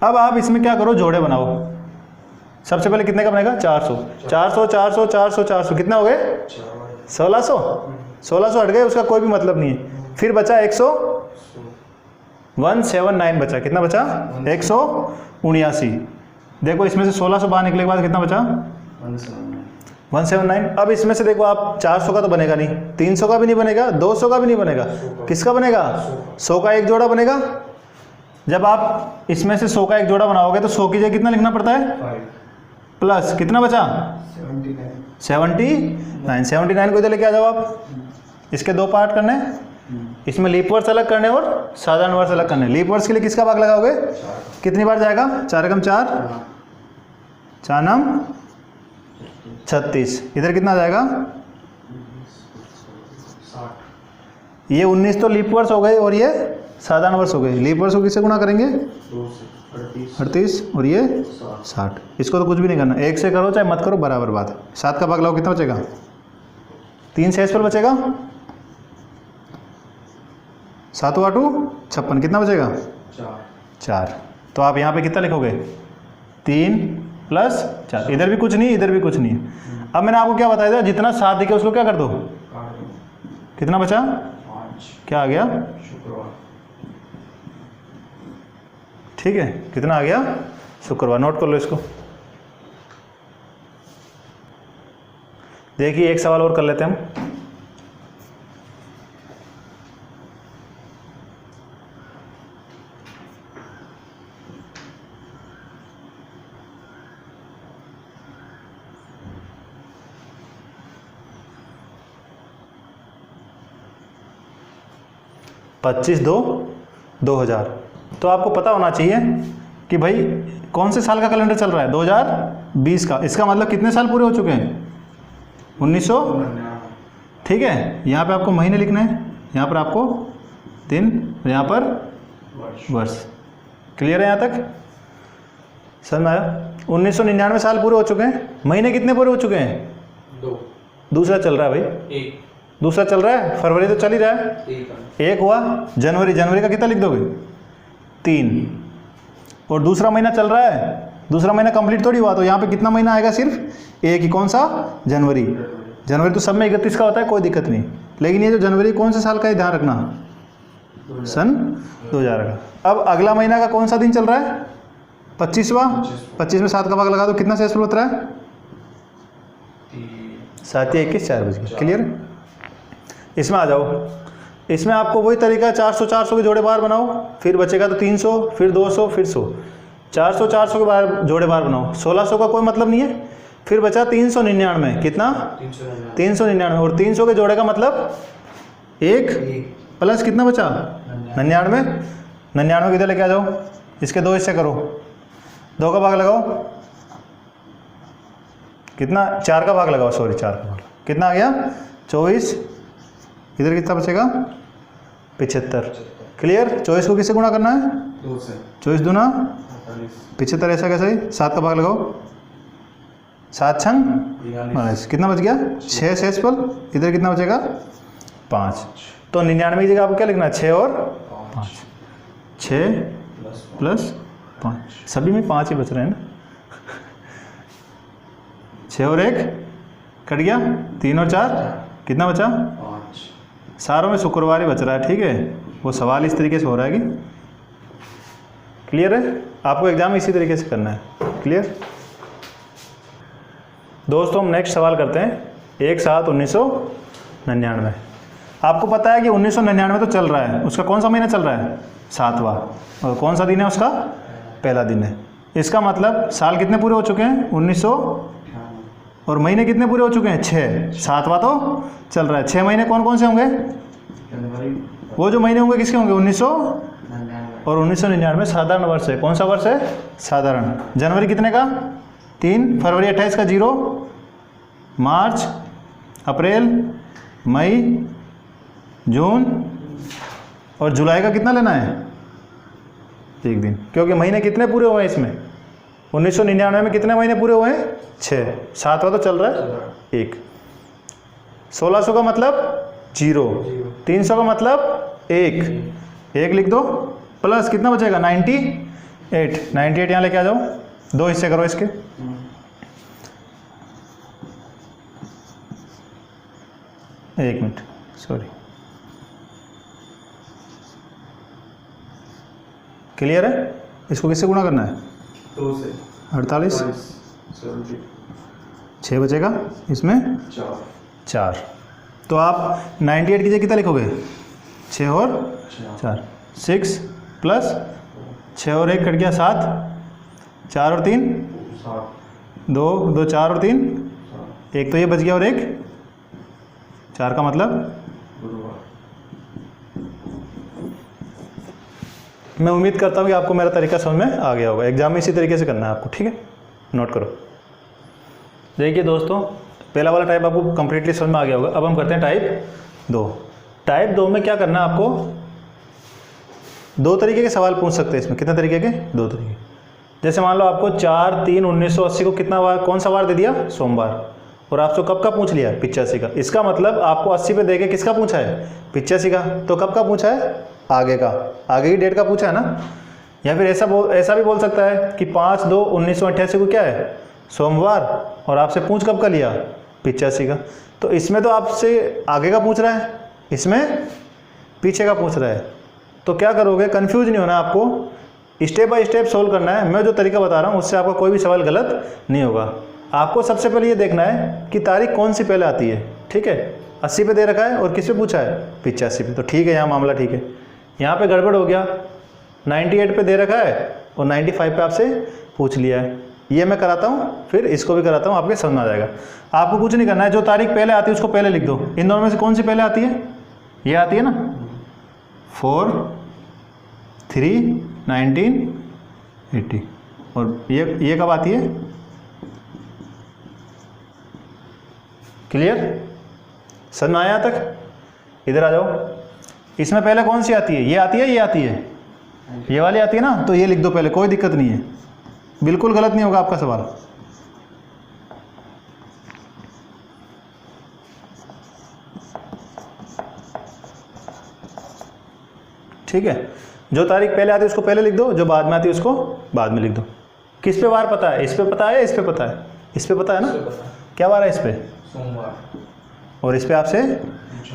S1: अब आप इसमें क्या करो, जोड़े बनाओ। सबसे पहले कितने का बनेगा? 400 400 400 400 400 कितना हो गए? 1600। 1600 हट गए, उसका कोई भी मतलब नहीं है। फिर बचा 179 बचा। कितना बचा? 179। देखो इसमें से 1600 बाहर निकले के बाद कितना बचा? 179। अब इसमें से देखो आप 400 का तो बनेगा नहीं, 300 का भी नहीं बनेगा, 200 का भी नहीं बनेगा। किसका बनेगा? 100 का एक जोड़ा बनेगा। जब आप इसमें से 100 का एक जोड़ा बनाओगे तो 100 की जगह कितना लिखना पड़ता है?
S2: 5
S1: प्लस कितना बचा? 79। 79 को इधर लेके आ जाओ आप। इसके 2 पार्ट करने, इसमें लीप वर्स अलग करने और साधारण वर्स अलग करने। लीप वर्स के लिए किसका भाग लगाओगे? कितनी बार जाएगा? 4 एकम 4, 4 नाम 36। इधर कितना आ जाएगा?
S2: 60।
S1: ये 19 तो लीप वर्स हो गए और ये साधारण वर्ष हो गए। लीप वर्ष को किससे गुणा करेंगे?
S2: 2 से
S1: 38 और ये 60। इसको तो कुछ भी नहीं करना, 1 से करो चाहे मत करो, बराबर बात है। 7 का भाग लगाओ, कितना बचेगा? 3 शेष पर बचेगा। 7 × 8 56। कितना बचेगा? 4। तो आप यहाँ पे कितना लिखोगे? 3 + 4। इधर भी कुछ नहीं, इधर भी कुछ नहीं। अब मैंने आपको क्या बताया था, जितना 7 दिखे उसको क्या कर दो? कितना बचा?
S2: 5।
S1: क्या आ गया?
S2: शुक्रवार।
S1: ठीक है, कितना आ गया? शुक्रवार। नोट कर लो इसको। देखिए एक सवाल और कर लेते हैं हम। पच्चीस 2/2000। तो आपको पता होना चाहिए कि भाई कौन से साल का कैलेंडर चल रहा है? 2020 का। इसका मतलब कितने साल पूरे हो चुके हैं? 1900। ठीक है, यहाँ पे आपको महीने लिखने हैं, यहाँ पर आपको दिन और यहाँ पर वर्ष। क्लियर है यहाँ तक? समझ में आया? 1999 साल पूरे हो चुके हैं। महीने कितने पूरे हो चुके हैं?
S2: 2।
S1: दूसरा चल रहा है भाई,
S2: 1।
S1: दूसरा चल रहा है। फरवरी तो चल ही रहा है, 1 हुआ। जनवरी का कितना लिख दोगे? 3। और दूसरा महीना चल रहा है, दूसरा महीना कंप्लीट थोड़ी हुआ, तो यहाँ पे कितना महीना आएगा? सिर्फ एक ही। कौन सा? जनवरी। जनवरी तो सब में 31 का होता है, कोई दिक्कत नहीं। लेकिन ये जो जनवरी कौन से साल का है, ध्यान रखना, सन 2000 का। अब अगला महीना का कौन सा दिन चल रहा है? 25वां। 25 में 7 का भाग लगा दो, कितना शेष बच रहा है? 7 या 21, 4 बज गए। क्लियर? इसमें आ जाओ। इसमें आपको वही तरीका, 400 400 के जोड़े बार बनाओ, फिर बचेगा तो 300, फिर 200, फिर 100। 400 400 के बार जोड़े बार बनाओ। 1600 का कोई मतलब नहीं है। फिर बचा 399। कितना? 399। और 300 के जोड़े का मतलब 1 प्लस कितना बचा? 99। 99 किधर लेके आ जाओ, इसके 2 हिस्से करो, 2 का भाग लगाओ। कितना? 4 का भाग लगाओ, सॉरी 4 का भाग। कितना आ गया? 24। इधर कितना बचेगा? 75। क्लियर? 24 को किससे गुणा करना है?
S2: 2 से
S1: 24 दूना 75। ऐसा कैसे? 7 का भाग लगाओ, 7 छंग 42। कितना बच गया? 6 शेष पर। इधर कितना बचेगा? 5। तो 99 की जगह आपको क्या लिखना है? 6 और 5। 6 + 5। सभी में 5 ही बच रहे हैं ना। 6 और 1 कट गया, 3 और 4 कितना बचा,
S2: 5।
S1: सारों में शुक्रवार ही बच रहा है, ठीक है। वो सवाल इस तरीके से हो रहा है कि क्लियर है। आपको एग्जाम इसी तरीके से करना है, क्लियर। दोस्तों हम नेक्स्ट सवाल करते हैं 1/7/1999। आपको पता है कि 1999 तो चल रहा है, उसका कौन सा महीना चल रहा है, 7वां, और कौन सा दिन है उसका, पहला दिन है। इसका मतलब साल कितने पूरे हो चुके हैं, 1900, और महीने कितने पूरे हो चुके हैं, 6। 7वां तो चल रहा है। 6 महीने कौन कौन से होंगे,
S2: जनवरी
S1: वो जो महीने होंगे किसके होंगे, 1900
S2: 99।
S1: और 1999 साधारण वर्ष है। कौन सा वर्ष है, साधारण। जनवरी कितने का, 3, फरवरी 28 का 0, मार्च, अप्रैल, मई, जून और जुलाई का कितना लेना है, 1 दिन, क्योंकि महीने कितने पूरे हुए हैं इसमें, 1999 में कितने महीने पूरे हुए हैं, 6। 7वां तो चल रहा है 1। 1600 का मतलब 0, 300 का मतलब 1 लिख दो, प्लस कितना बचेगा, 98 यहाँ लेके आ जाओ, 2 हिस्से करो इसके। एक मिनट, सॉरी, क्लियर है। इसको किससे गुणा करना है,
S2: 2 से
S1: 48, 6 बचेगा इसमें 4। तो आप 98 की जगह कितना लिखोगे, 6 और 4, 6 प्लस 6 और 1 कट गया 7, 4 और 3 2 4 और 3 1, तो ये बच गया और 1 4 का मतलब मैं उम्मीद करता हूँ कि आपको मेरा तरीका समझ में आ गया होगा। एग्जाम में इसी तरीके से करना है आपको, ठीक है, नोट करो। देखिए दोस्तों, पहला वाला टाइप आपको कंप्लीटली समझ में आ गया होगा। अब हम करते हैं टाइप 2। टाइप 2 में क्या करना है आपको, 2 तरीके के सवाल पूछ सकते हैं इसमें। कितने तरीके के, 2 तरीके। जैसे मान लो आपको 4/3/1980 को कितना वार, कौन सा वार दे दिया, सोमवार, और आपसे कब का पूछ लिया, 85 का। इसका मतलब आपको 80 पे देके किसका पूछा है, 85 का। तो कब का पूछा है, आगे का, आगे की डेट का पूछा है ना। या फिर ऐसा भी बोल सकता है कि 5/2/1988 को क्या है, सोमवार, और आपसे पूछ कब का लिया, 85 का। तो इसमें तो आपसे आगे का पूछ रहा है, इसमें पीछे का पूछ रहा है। तो क्या करोगे, कंफ्यूज नहीं होना आपको, स्टेप बाय स्टेप सोल्व करना है। मैं जो तरीका बता रहा हूँ उससे आपका कोई भी सवाल गलत नहीं होगा। आपको सबसे पहले ये देखना है कि तारीख कौन सी पहले आती है, ठीक है। 80 पे दे रखा है और किस पे पूछा है, 85 पे, तो ठीक है, यहाँ मामला ठीक है। यहाँ पे गड़बड़ हो गया, 98 पे दे रखा है और 95 पे आपसे पूछ लिया है। ये मैं कराता हूँ, फिर इसको भी कराता हूँ, आपके समझ में आ जाएगा। आपको कुछ नहीं करना है, जो तारीख पहले आती है उसको पहले लिख दो। इन दोनों में से कौन सी पहले आती है, ये आती है ना, 4/3/1980, और ये कब आती है, क्लियर, समझ में आया यहाँ तक। इधर आ जाओ, इसमें पहले कौन सी आती है, ये आती है, ये आती है, ये वाली आती है ना, तो ये लिख दो पहले, कोई दिक्कत नहीं है, बिल्कुल गलत नहीं होगा आपका सवाल। ठीक है, जो तारीख पहले आती है उसको पहले लिख दो, जो बाद में आती है उसको बाद में लिख दो। किस पे वार पता है, इस पे पता है या इस पे पता है, इस पे पता है ना, क्या वार है इस पे,
S2: सोमवार,
S1: और इस पे आपसे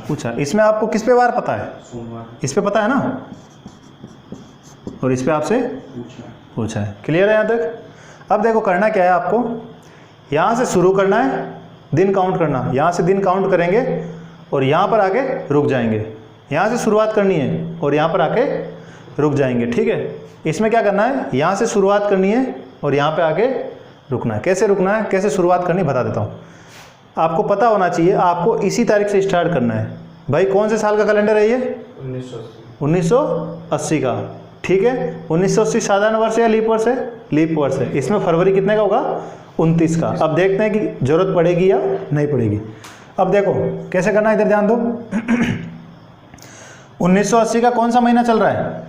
S1: पूछा। इसमें आपको किस पे वार पता है,
S2: सोमवार,
S1: इस पे पता है ना, और इस पे आपसे पूछा है। क्लियर है यहाँ तक। अब देखो करना क्या है आपको, यहाँ से शुरू करना है, दिन काउंट करना, यहाँ से दिन काउंट करेंगे और यहाँ पर आके रुक जाएंगे। यहाँ से शुरुआत करनी है और यहाँ पर आके रुक जाएंगे, ठीक है। इसमें क्या करना है, यहाँ से शुरुआत करनी है और यहाँ पे आके रुकना है। कैसे रुकना है, कैसे शुरुआत करनी, बता देता हूँ। आपको पता होना चाहिए, आपको इसी तारीख से स्टार्ट करना है। भाई कौन से साल का कैलेंडर है ये, 1980 का, ठीक है। 1980 साधारण वर्ष या लीप वर्ष है, लीप वर्ष है। इसमें फरवरी कितने का होगा, 29 का। अब देखते हैं कि जरूरत पड़ेगी या नहीं पड़ेगी। अब देखो कैसे करना है, इधर ध्यान दो। 1980 का कौन सा महीना चल रहा है,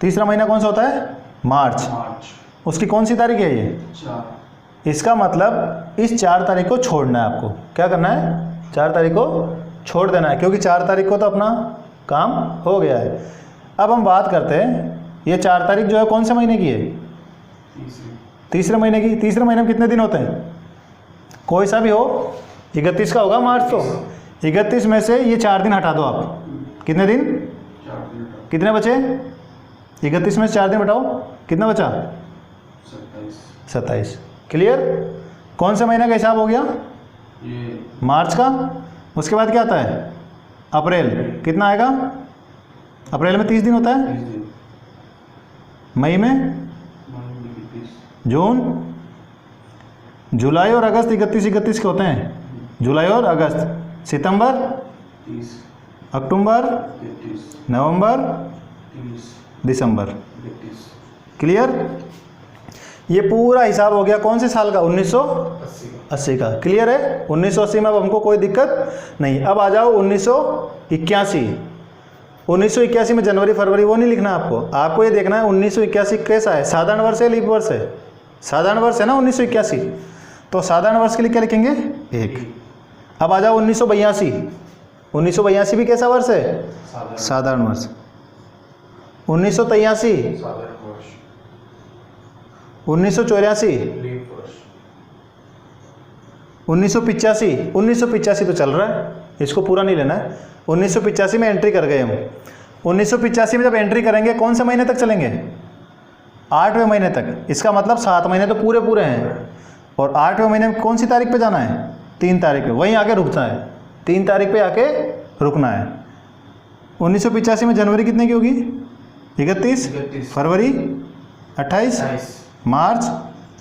S1: तीसरा महीना कौन सा होता है, मार्च। उसकी कौन सी तारीख है ये,
S2: 4।
S1: इसका मतलब इस 4 तारीख को छोड़ना है आपको। क्या करना है, 4 तारीख को छोड़ देना है, क्योंकि 4 तारीख को तो अपना काम हो गया है। अब हम बात करते हैं, ये 4 तारीख जो है कौन से महीने की है, तीसरे महीने की। तीसरे महीने में कितने दिन होते हैं, कोई सा भी हो, 31 का होगा मार्च। तो 31 में से ये 4 दिन हटा दो आप, कितने दिन,
S2: 4 दिन का
S1: कितने बचे, 31 में से 4 दिन हटाओ, कितना बचा, 27। क्लियर। कौन से महीने का हिसाब हो गया,
S2: ये
S1: मार्च का। उसके बाद क्या आता है, अप्रैल, कितना आएगा, अप्रैल में 30 दिन होता है,
S2: 30 दिन,
S1: मई में,
S2: मई में 31,
S1: जून, जुलाई और अगस्त 31 के होते हैं, जुलाई और अगस्त, सितंबर,
S2: 30,
S1: अक्टूबर,
S2: 33,
S1: नवंबर,
S2: 30,
S1: दिसंबर।
S2: 32,
S1: क्लियर। ये पूरा हिसाब हो गया कौन से साल का,
S2: 80
S1: 1980 का। क्लियर है। 1980 में अब हमको कोई दिक्कत नहीं। अब आ जाओ 1981। 1981 में जनवरी फरवरी वो नहीं लिखना आपको, आपको ये देखना है 1981 कैसा है, साधारण वर्ष है, लीप वर्ष है, साधारण वर्ष है ना 1981। तो साधारण वर्ष के लिए क्या लिखेंगे, 1। अब आ जाओ 1982। 1982 भी कैसा वर्ष है, साधारण वर्ष। 1983,
S2: साधारण वर्ष,
S1: 1984,
S2: लीप वर्ष,
S1: 1985। 1985 तो चल रहा है, इसको पूरा नहीं लेना है। 1985 में एंट्री कर गए हम। 1985 में जब एंट्री करेंगे कौन से महीने तक चलेंगे, 8वें महीने तक। इसका मतलब 7 महीने तो पूरे पूरे हैं। और 8वें महीने में कौन सी तारीख पे जाना है, 3 तारीख पे, वहीं आके रुकना है, 3 तारीख पे आके रुकना है। 1985 में जनवरी कितने की होगी, 31,
S2: 31,
S1: फरवरी 28,
S2: 28,
S1: मार्च,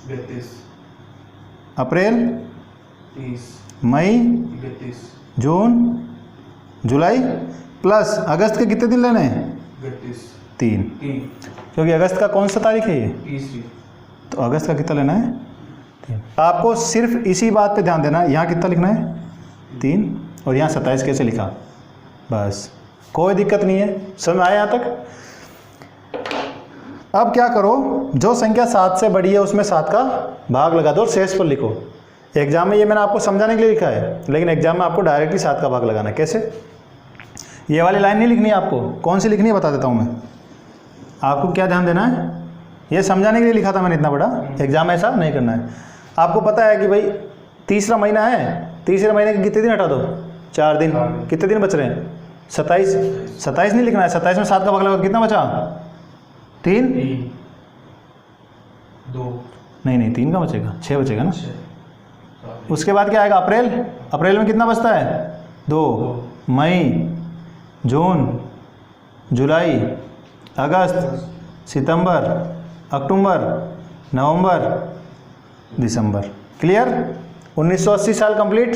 S2: 32,
S1: अप्रैल,
S2: 30,
S1: मई,
S2: 31,
S1: जून, जुलाई, प्लस अगस्त के कितने दिन लेने हैं,
S2: 31,
S1: 3,
S2: 3,
S1: क्योंकि अगस्त का कौन सा तारीख है ये,
S2: तीसरी,
S1: तो अगस्त का कितना लेना है, 3। आपको सिर्फ इसी बात पे ध्यान देना है, यहाँ कितना लिखना है, 3, और यहाँ 27 कैसे लिखा, बस कोई दिक्कत नहीं है। समझ आया यहाँ तक। अब क्या करो, जो संख्या 7 से बड़ी है उसमें 7 का भाग लगा दो और शेष पर लिखो। एग्जाम में ये मैंने आपको समझाने के लिए लिखा है, लेकिन एग्जाम में आपको डायरेक्टली 7 का भाग लगाना है। कैसे, ये वाली लाइन नहीं लिखनी है आपको, कौन सी लिखनी है बता देता हूँ मैं। आपको क्या ध्यान देना है, ये समझाने के लिए लिखा था मैंने इतना बड़ा, एग्जाम में ऐसा नहीं करना है। आपको पता है कि भाई तीसरा महीना है, तीसरे महीने के कितने दिन हटा दो, 4 दिन, कितने दिन बच रहे हैं, 27। 27 नहीं लिखना है, 27 में 7 का भाग लगा, कितना बचा, 3,
S2: 2,
S1: नहीं 3 का बचेगा, 6 बचेगा ना।
S2: 6,
S1: उसके बाद क्या आएगा, अप्रैल, अप्रैल में कितना बचता है, 2, मई, जून, जुलाई, अगस्त, सितंबर, अक्टूबर, नवंबर, दिसंबर। क्लियर। 1980 साल कंप्लीट।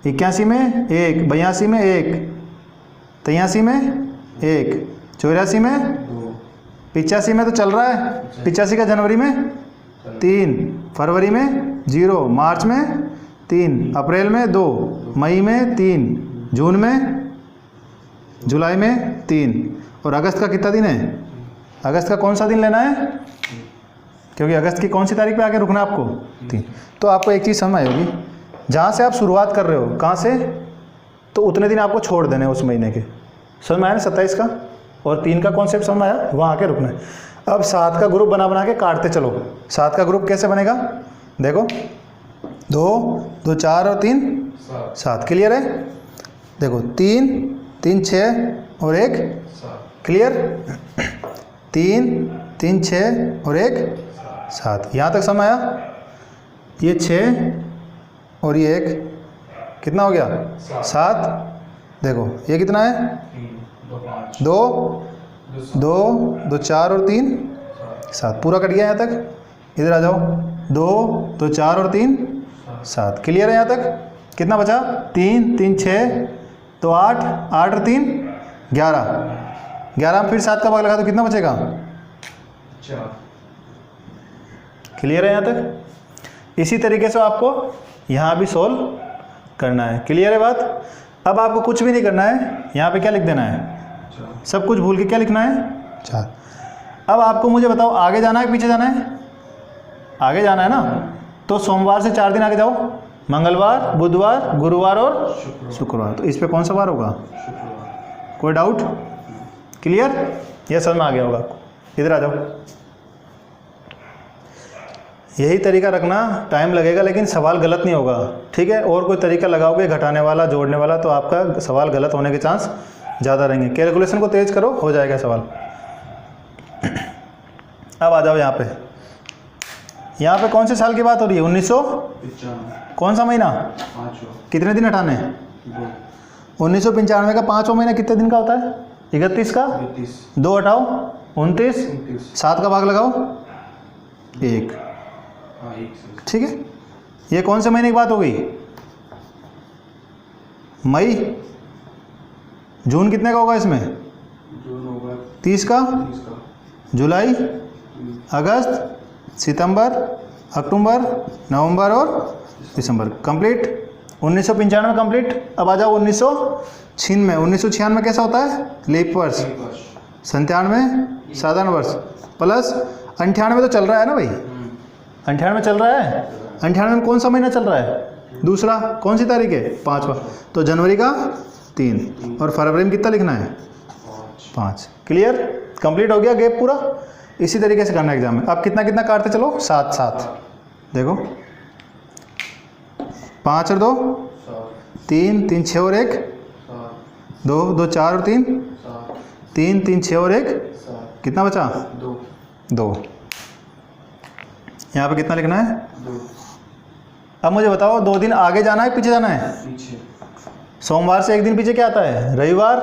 S1: 81 में 1, 82 में 1, 83 में 1, 84 में
S2: 2,
S1: 85 में तो चल रहा है, 85 का जनवरी में 3, फरवरी में 0, मार्च में 3, अप्रैल में 2, मई में 3, जून में, जुलाई में 3, और अगस्त का कितना दिन है, अगस्त का कौन सा दिन लेना है, क्योंकि अगस्त की कौन सी तारीख पे आके रुकना है आपको, 3। तो आपको एक चीज़ समझ आएगी, जहाँ से आप शुरुआत कर रहे हो, कहाँ से, तो उतने दिन आपको छोड़ देने उस महीने के। समझ में आया ना 27 का, और 3 का कॉन्सेप्ट समझ आया, वहाँ आके रुकना है। अब 7 का ग्रुप बना के काटते चलो। 7 का ग्रुप कैसे बनेगा, देखो 2, 2, 4 और 3, 7। क्लियर है। देखो 3, 3, 6 और 1, क्लियर, 3, 3, 6 और 1, 7। यहाँ तक समझ आया। ये 6 और ये 1 कितना हो गया, 7। देखो ये कितना है, 2, 2, 2, 4 और 3, 7। पूरा कट गया यहाँ तक। इधर आ जाओ, 2, 2, 4 और 3, 7। क्लियर है यहाँ तक। कितना बचा, 3, 3, 6 तो 8, 8 और 3, 11। 11 में फिर 7 का भाग लगा तो कितना बचेगा,
S2: 4।
S1: क्लियर है यहाँ तक। इसी तरीके से आपको यहाँ भी सोल्व करना है। क्लियर है बात। अब आपको कुछ भी नहीं करना है, यहाँ पे क्या लिख देना है, सब कुछ भूल के क्या लिखना है, 4। अब आपको मुझे बताओ आगे जाना है पीछे जाना है, आगे जाना है ना। तो सोमवार से 4 दिन आगे जाओ, मंगलवार, बुधवार, गुरुवार और शुक्रवार। तो इस पे कौन सा वार होगा, कोई डाउट, क्लियर, यह समझ में आ गया होगा आपको। इधर आ जाओ, यही तरीका रखना, टाइम लगेगा लेकिन सवाल गलत नहीं होगा, ठीक है। और कोई तरीका लगाओगे घटाने वाला जोड़ने वाला तो आपका सवाल गलत होने के चांस ज़्यादा रहेंगे। कैलकुलेशन को तेज़ करो, हो जाएगा सवाल। अब आ जाओ यहाँ पे कौन से साल की बात हो रही है? 1995। कौन सा महीना?
S2: 5
S1: कितने दिन हटाने?
S2: 2
S1: 1995 का 5वां महीना कितने दिन का होता है? 31 का।
S2: 31
S1: 2 हटाओ 29, 7 का भाग लगाओ 1,
S2: हाँ 1 से
S1: ठीक है। ये कौन से महीने की बात हो गई? मई। जून कितने का होगा इसमें?
S2: जून होगा
S1: 30 का।
S2: 30 का,
S1: जुलाई, अगस्त, सितंबर, अक्टूबर, नवंबर और दिसंबर। कंप्लीट। 1995 कंप्लीट। अब आ जाओ 1996। 1996 कैसा होता है? लीप वर्ष। 97 साधारण वर्ष प्लस 98 तो चल रहा है ना भाई? 98 चल रहा है। 98 में कौन सा महीना चल रहा है? दूसरा। कौन सी तारीख है? 5वां। तो जनवरी का 3 और फरवरी में कितना लिखना है? 5। क्लियर? कंप्लीट हो गया गैप पूरा। इसी तरीके से करना एग्जाम में। अब कितना कितना काटते चलो? 7 7। देखो 5 और 2 3 3 6 और 1 2 2 4 और 3 3 3 6 और 1 कितना बचा? 2। यहाँ पे कितना लिखना है?
S2: 2
S1: अब मुझे बताओ 2 दिन आगे जाना है पीछे जाना है?
S2: पीछे।
S1: सोमवार से 1 दिन पीछे क्या आता है? रविवार।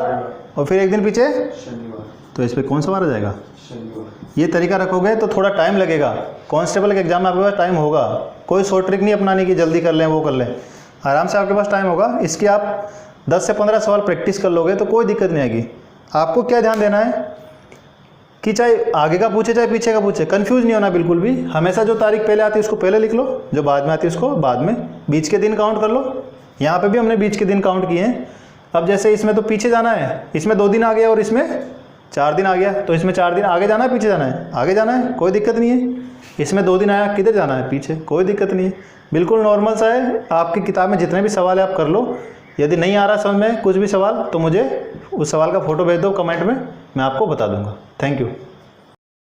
S1: और फिर 1 दिन पीछे
S2: शनिवार।
S1: तो इस पर कौन सा वार आ जाएगा?
S2: शनिवार।
S1: ये तरीका रखोगे तो थोड़ा टाइम लगेगा। कांस्टेबल के एग्जाम में आपके पास टाइम होगा। कोई शॉर्ट ट्रिक नहीं अपनाने की जल्दी कर लें वो कर लें, आराम से आपके पास टाइम होगा। इसकी आप 10 से 15 सवाल प्रैक्टिस कर लोगे तो कोई दिक्कत नहीं आएगी। आपको क्या ध्यान देना है कि चाहे आगे का पूछे चाहे पीछे का पूछे, कंफ्यूज नहीं होना बिल्कुल भी। हमेशा जो तारीख पहले आती है उसको पहले लिख लो, जो बाद में आती है उसको बाद में। बीच के दिन काउंट कर लो। यहाँ पे भी हमने बीच के दिन काउंट किए हैं। अब जैसे इसमें तो पीछे जाना है, इसमें 2 दिन आ गया और इसमें 4 दिन आ गया, तो इसमें 4 दिन आगे जाना है पीछे जाना है? आगे जाना है, कोई दिक्कत नहीं है। इसमें 2 दिन आया, किधर जाना है? पीछे, कोई दिक्कत नहीं है। बिल्कुल नॉर्मल सा है। आपकी किताब में जितने भी सवाल है आप कर लो। यदि नहीं आ रहा समझ में कुछ भी सवाल तो मुझे उस सवाल का फ़ोटो भेज दो कमेंट में, मैं आपको बता दूंगा। Thank you.